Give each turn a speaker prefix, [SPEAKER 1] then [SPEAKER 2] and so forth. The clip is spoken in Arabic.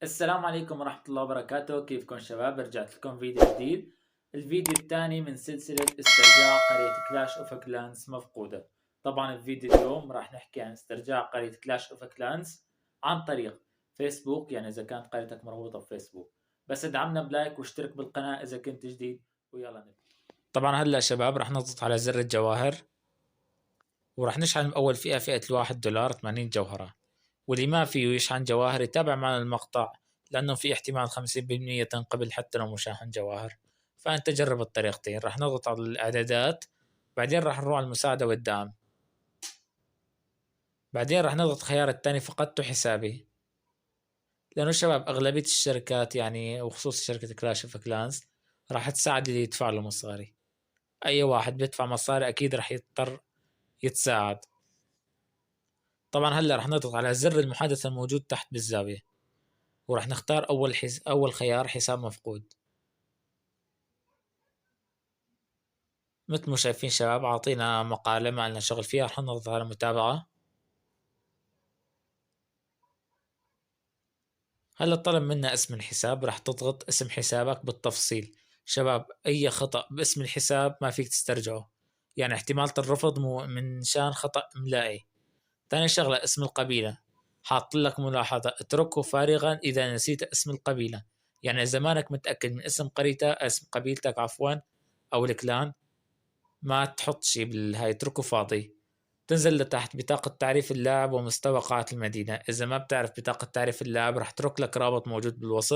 [SPEAKER 1] السلام عليكم ورحمة الله وبركاته. كيفكم شباب؟ رجعت لكم فيديو جديد، الفيديو الثاني من سلسلة استرجاع قرية كلاش اوف كلانس مفقودة. طبعا الفيديو اليوم راح نحكي عن استرجاع قرية كلاش اوف كلانس عن طريق فيسبوك، يعني اذا كانت قريتك مربوطة بفيسبوك. بس ادعمنا بلايك واشترك بالقناة اذا كنت جديد، ويلا نبدأ. طبعا هلا شباب راح نضغط على زر الجواهر وراح نشحن اول فئة $1 80 جوهرة، واللي ما فيه يشحن جواهر يتابع معنا المقطع، لأنه في احتمال 50% تنقبل حتى لو مشاحن جواهر. فأنت جرب الطريقتين. راح نضغط على الإعدادات، بعدين راح نروح على المساعدة والدعم، بعدين راح نضغط خيار التاني فقدت حسابي، لأنه شباب أغلبية الشركات يعني وخصوص شركة كلاش اوف كلانس راح تساعد اللي يدفع له مصاري. أي واحد بيدفع مصاري أكيد راح يضطر يتساعد. طبعا هلا راح نضغط على زر المحادثة الموجود تحت بالزاوية، وراح نختار أول خيار حساب مفقود. مثل ما شايفين شباب عطينا مقالة ما لنا شغل فيها، رح نضغط على متابعة. هلا طلب منا اسم الحساب، رح تضغط اسم حسابك بالتفصيل. شباب أي خطأ باسم الحساب ما فيك تسترجعه، يعني احتمال الرفض من شان خطأ إملائي. تاني شغلة اسم القبيلة، حاط لك ملاحظة اتركه فارغا إذا نسيت اسم القبيلة، يعني إذا مانك متأكد من اسم قريتك اسم قبيلتك عفوا أو الكلان ما تحط شي بالهاي، اتركه فاضي. تنزل لتحت بطاقة تعريف اللاعب ومستوى قاعة المدينة. إذا ما بتعرف بطاقة تعريف اللاعب رح اترك لك رابط موجود بالوصف.